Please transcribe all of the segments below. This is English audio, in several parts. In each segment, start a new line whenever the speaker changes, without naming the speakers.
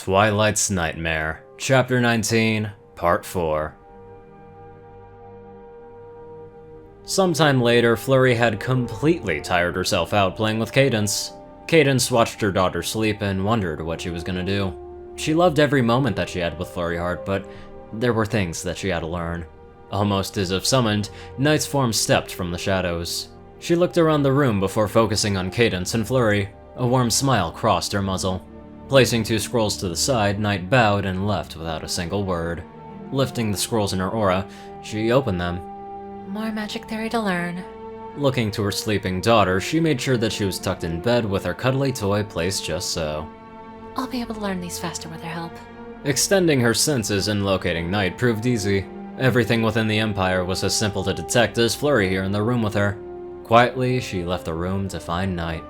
Twilight's Nightmare, Chapter 19, Part 4. Sometime later, Flurry had completely tired herself out playing with Cadence. Cadence watched her daughter sleep and wondered what she was gonna do. She loved every moment that she had with Flurryheart, but there were things that she had to learn. Almost as if summoned, Knight's form stepped from the shadows. She looked around the room before focusing on Cadence and Flurry. A warm smile crossed her muzzle. Placing 2 scrolls to the side, Night bowed and left without a single word. Lifting the scrolls in her aura, she opened them.
More magic theory to learn.
Looking to her sleeping daughter, she made sure that she was tucked in bed with her cuddly toy placed just so.
I'll be able to learn these faster with her help.
Extending her senses and locating Night proved easy. Everything within the Empire was as simple to detect as Flurry here in the room with her. Quietly, she left the room to find Night.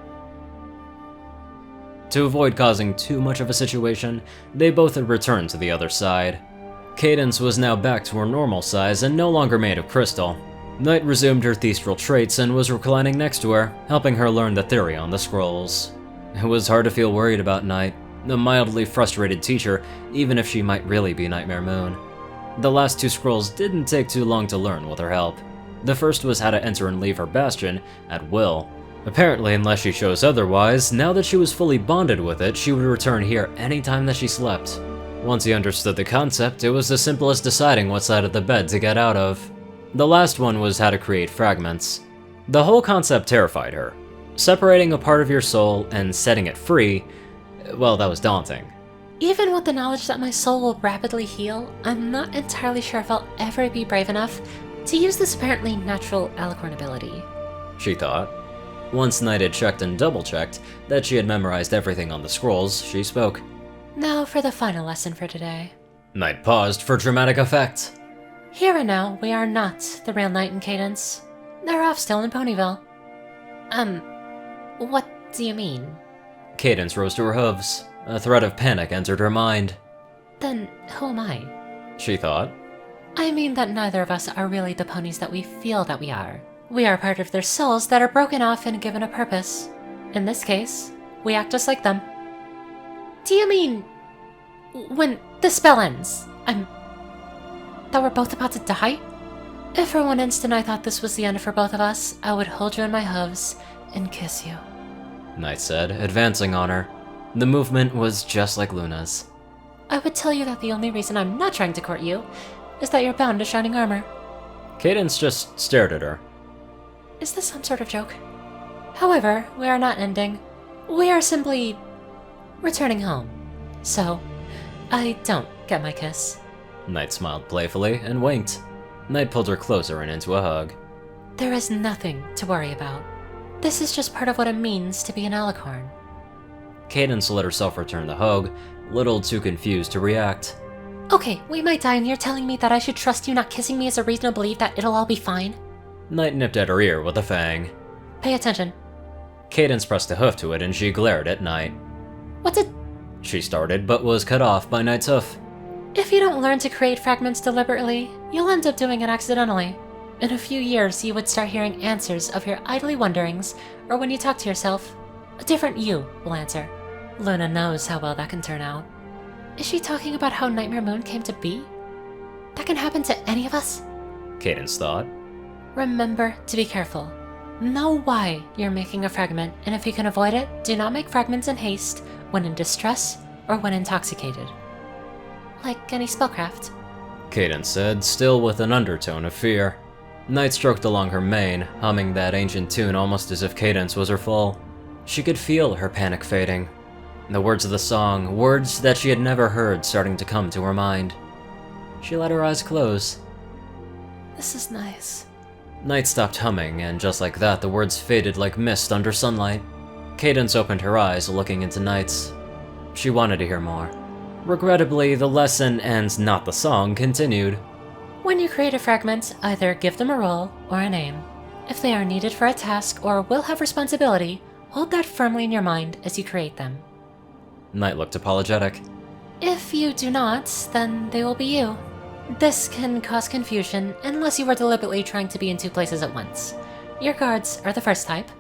To avoid causing too much of a situation, they both had returned to the other side. Cadence was now back to her normal size and no longer made of crystal. Night resumed her thestral traits and was reclining next to her, helping her learn the theory on the scrolls. It was hard to feel worried about Night, the mildly frustrated teacher, even if she might really be Nightmare Moon. The last 2 scrolls didn't take too long to learn with her help. The first was how to enter and leave her bastion at will. Apparently, unless she chose otherwise, now that she was fully bonded with it, she would return here anytime that she slept. Once he understood the concept, it was as simple as deciding what side of the bed to get out of. The last one was how to create fragments. The whole concept terrified her. Separating a part of your soul and setting it free, well, that was daunting.
Even with the knowledge that my soul will rapidly heal, I'm not entirely sure if I'll ever be brave enough to use this apparently natural Alicorn ability,
she thought. Once Night had checked and double-checked that she had memorized everything on the scrolls, she spoke.
Now for the final lesson for today.
Night paused for dramatic effect.
Here and now, we are not the real Night and Cadence. They're off still in Ponyville. What do you mean?
Cadence rose to her hooves. A threat of panic entered her mind.
Then who am I?
She thought.
I mean that neither of us are really the ponies that we feel that we are. We are part of their souls that are broken off and given a purpose. In this case, we act just like them. Do you mean when the spell ends, that we're both about to die? If for one instant I thought this was the end for both of us, I would hold you in my hooves and kiss you,
Night said, advancing on her. The movement was just like Luna's.
I would tell you that the only reason I'm not trying to court you is that you're bound to shining armor.
Cadence just stared at her.
Is this some sort of joke? However, we are not ending. We are simply returning home. So, I don't get my kiss.
Night smiled playfully and winked. Night pulled her closer and into a hug.
There is nothing to worry about. This is just part of what it means to be an Alicorn.
Cadence let herself return the hug, little too confused to react.
Okay, we might die and you're telling me that I should trust you not kissing me as a reason to believe that it'll all be fine?
Night nipped at her ear with a fang.
Pay attention.
Cadence pressed a hoof to it and she glared at Night.
What's it?
She started, but was cut off by Night's hoof.
If you don't learn to create fragments deliberately, you'll end up doing it accidentally. In a few years, you would start hearing answers of your idly wonderings, or when you talk to yourself, a different you will answer. Luna knows how well that can turn out. Is she talking about how Nightmare Moon came to be? That can happen to any of us?
Cadence thought.
Remember to be careful. Know why you're making a fragment, and if you can avoid it, do not make fragments in haste, when in distress, or when intoxicated. Like any spellcraft.
Cadence said, still with an undertone of fear. Night stroked along her mane, humming that ancient tune almost as if Cadence was her foal. She could feel her panic fading. The words of the song, words that she had never heard, starting to come to her mind. She let her eyes close.
This is nice.
Night stopped humming, and just like that, the words faded like mist under sunlight. Cadence opened her eyes, looking into Night's. She wanted to hear more. Regrettably, the lesson and not the song continued.
When you create a fragment, either give them a role or a name. If they are needed for a task or will have responsibility, hold that firmly in your mind as you create them.
Night looked apologetic.
If you do not, then they will be you. This can cause confusion unless you are deliberately trying to be in 2 places at once. Your guards are the first type,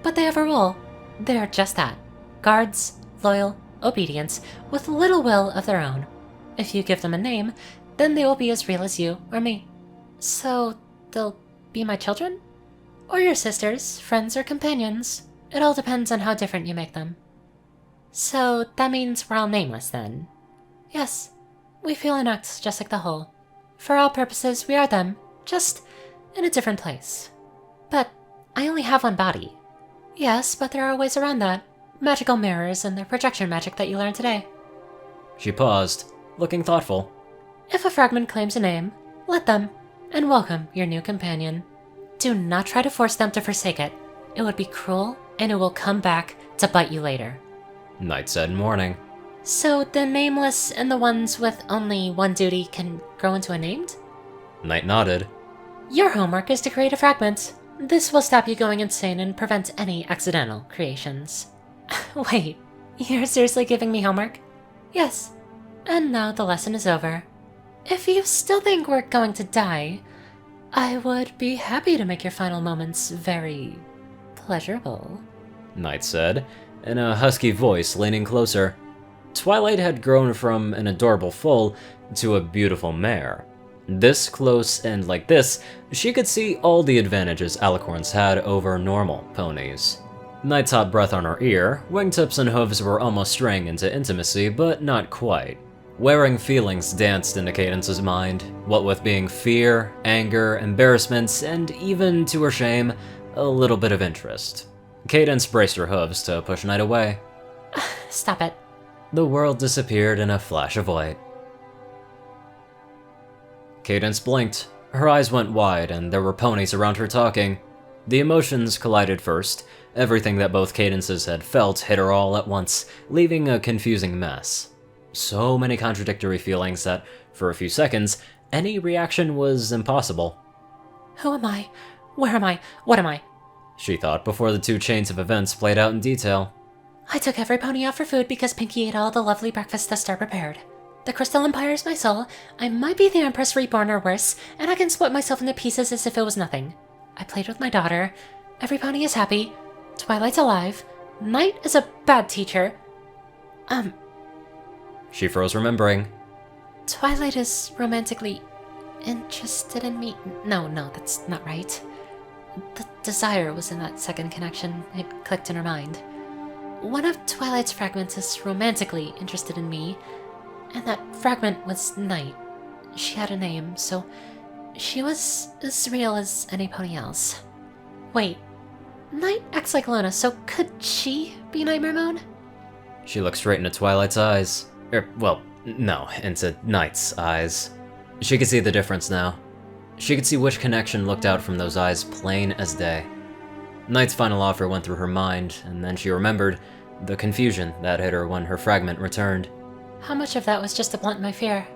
but they have a role. They're just that. Guards, loyal, obedience, with little will of their own. If you give them a name, then they will be as real as you or me. So, they'll be my children? Or your sisters, friends, or companions. It all depends on how different you make them. So, that means we're all nameless then? Yes, we feel and act just like the whole. For all purposes, we are them, just in a different place. But I only have one body. Yes, but there are ways around that. Magical mirrors and the projection magic that you learned today.
She paused, looking thoughtful.
If a fragment claims a name, let them, and welcome your new companion. Do not try to force them to forsake it. It would be cruel, and it will come back to bite you later.
Knight said in warning.
So the nameless and the ones with only one duty can grow into a named?
Knight nodded.
Your homework is to create a fragment. This will stop you going insane and prevent any accidental creations. Wait, you're seriously giving me homework? Yes. And now the lesson is over. If you still think we're going to die, I would be happy to make your final moments very pleasurable.
Knight said, in a husky voice, leaning closer. Twilight had grown from an adorable foal to a beautiful mare. This close and like this, she could see all the advantages Alicorns had over normal ponies. Knight's hot breath on her ear, wingtips and hooves were almost straying into intimacy, but not quite. Wearing feelings danced into Cadence's mind, what with being fear, anger, embarrassment, and even, to her shame, a little bit of interest. Cadence braced her hooves to push Knight away.
Stop it.
The world disappeared in a flash of white. Cadence blinked. Her eyes went wide, and there were ponies around her talking. The emotions collided first. Everything that both Cadences had felt hit her all at once, leaving a confusing mess. So many contradictory feelings that, for a few seconds, any reaction was impossible.
Who am I? Where am I? What am I?
She thought before the two chains of events played out in detail.
I took every pony out for food because Pinky ate all the lovely breakfast the star prepared. The Crystal Empire is my soul, I might be the Empress Reborn or worse, and I can split myself into pieces as if it was nothing. I played with my daughter, every pony is happy, Twilight's alive, Knight is a bad teacher.
She froze, remembering.
Twilight is romantically interested in me. No, that's not right. The desire was in that second connection. It clicked in her mind. One of Twilight's fragments is romantically interested in me, and that fragment was Knight. She had a name, so she was as real as any pony else. Wait, Knight acts like Luna, so could she be Nightmare Moon?
She looked straight into Twilight's eyes. No, into Knight's eyes. She could see the difference now. She could see which connection looked out from those eyes plain as day. Knight's final offer went through her mind, and then she remembered the confusion that hit her when her fragment returned.
How much of that was just to blunt my fear?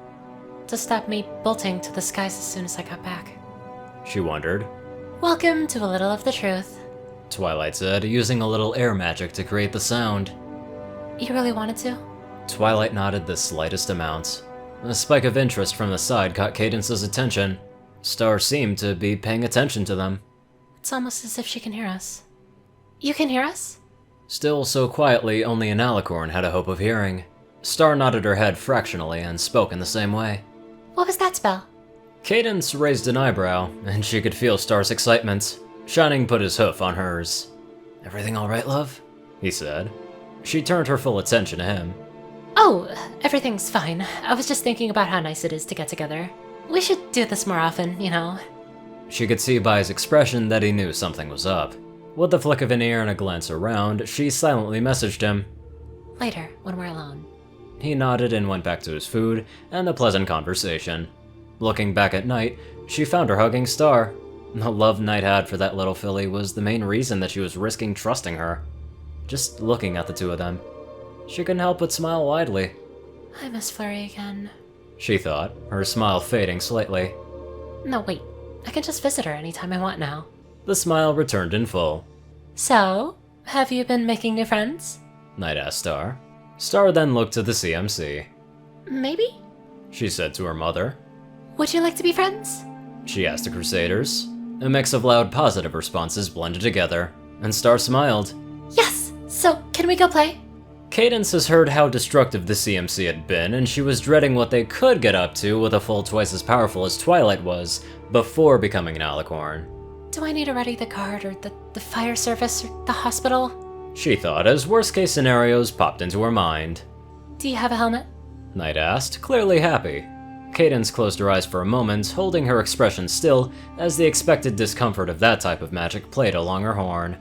To stop me bolting to the skies as soon as I got back?
She wondered.
Welcome to a little of the truth,
Twilight said, using a little air magic to create the sound.
You really wanted to?
Twilight nodded the slightest amount. A spike of interest from the side caught Cadence's attention. Star seemed to be paying attention to them.
It's almost as if she can hear us. You can hear us?
Still so quietly, only an Alicorn had a hope of hearing. Star nodded her head fractionally and spoke in the same way.
What was that spell?
Cadence raised an eyebrow, and she could feel Star's excitement. Shining put his hoof on hers. Everything all right, love? He said. She turned her full attention to him.
Oh, everything's fine. I was just thinking about how nice it is to get together. We should do this more often, you know.
She could see by his expression that he knew something was up. With a flick of an ear and a glance around, she silently messaged him.
Later, when we're alone.
He nodded and went back to his food and the pleasant conversation. Looking back at Knight, she found her hugging Star. The love Knight had for that little filly was the main reason that she was risking trusting her. Just looking at the two of them, she couldn't help but smile widely.
I miss Flurry again,
she thought, her smile fading slightly.
No, wait. I can just visit her anytime I want now.
The smile returned in full.
So, have you been making new friends?
Knight asked Star. Star then looked to the CMC.
Maybe?
She said to her mother.
Would you like to be friends?
She asked the Crusaders. A mix of loud positive responses blended together, and Star smiled.
Yes! So, can we go play?
Cadence has heard how destructive the CMC had been, and she was dreading what they could get up to with a foe twice as powerful as Twilight was, before becoming an Alicorn.
Do I need to ready the guard, or the fire service, or the hospital?
She thought as worst-case scenarios popped into her mind.
Do you have a helmet?
Knight asked, clearly happy. Cadence closed her eyes for a moment, holding her expression still, as the expected discomfort of that type of magic played along her horn.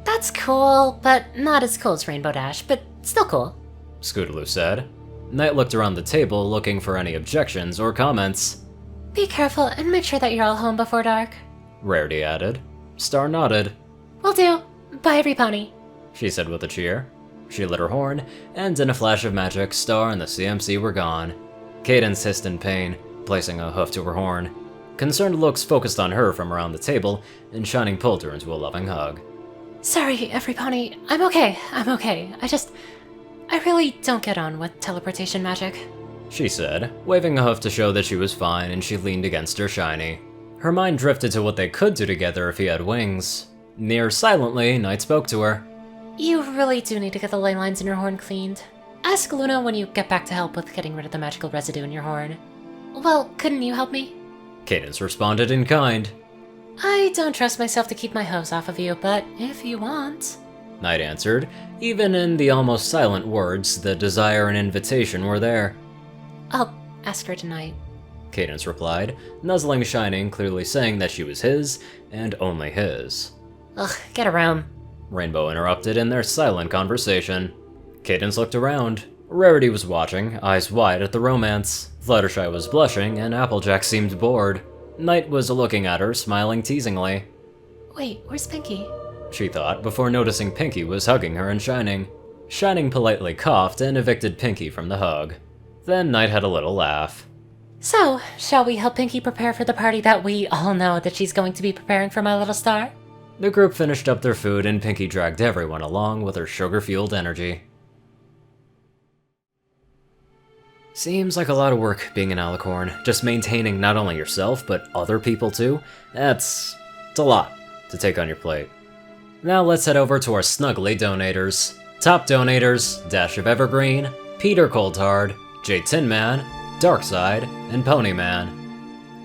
That's cool, but not as cool as Rainbow Dash, but still cool,
Scootaloo said. Knight looked around the table, looking for any objections or comments.
Be careful and make sure that you're all home before dark,
Rarity added. Star nodded.
Will do. Bye, every pony,
She said with a cheer. She lit her horn, and in a flash of magic, Star and the CMC were gone. Cadence hissed in pain, placing a hoof to her horn. Concerned looks focused on her from around the table, and Shining pulled her into a loving hug.
Sorry, every pony. I'm okay. I really don't get on with teleportation magic,
She said, waving a hoof to show that she was fine, and she leaned against her Shiny. Her mind drifted to what they could do together if he had wings. Near silently, Knight spoke to her.
You really do need to get the ley lines in your horn cleaned. Ask Luna when you get back to help with getting rid of the magical residue in your horn. Well, couldn't you help me?
Cadence responded in kind.
I don't trust myself to keep my hose off of you, but if you want...
Knight answered. Even in the almost silent words, the desire and invitation were there.
I'll ask her tonight,
Cadence replied, nuzzling Shining, clearly saying that she was his, and only his.
Ugh, get a room.
Rainbow interrupted in their silent conversation. Cadence looked around. Rarity was watching, eyes wide at the romance. Fluttershy was blushing, and Applejack seemed bored. Knight was looking at her, smiling teasingly.
Wait, where's Pinky?
She thought, before noticing Pinky was hugging her and Shining. Shining politely coughed and evicted Pinky from the hug. Then Knight had a little laugh.
So, shall we help Pinky prepare for the party that we all know that she's going to be preparing for my little star?
The group finished up their food and Pinky dragged everyone along with her sugar-fueled energy. Seems like a lot of work being an Alicorn, just maintaining not only yourself, but other people too. It's a lot to take on your plate. Now let's head over to our snuggly donators. Top donators, Dash of Evergreen, Peter Coldhard, J Tinman, Darkside, and Ponyman.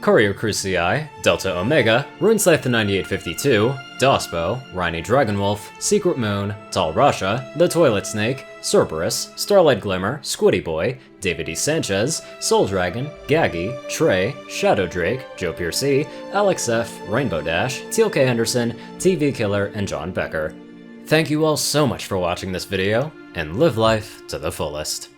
Courier Crucii, Delta Omega, Runescythe9852, Dospo, Rhyny Dragonwolf, Secret Moon, Tall Rasha, The Toilet Snake, Cerberus, Starlight Glimmer, Squiddy Boy, David E. Sanchez, Soul Dragon, Gaggy, Trey, Shadow Drake, Joe Piercy, Alex F., Rainbow Dash, Teal K. Henderson, TV Killer, and John Becker. Thank you all so much for watching this video, and live life to the fullest.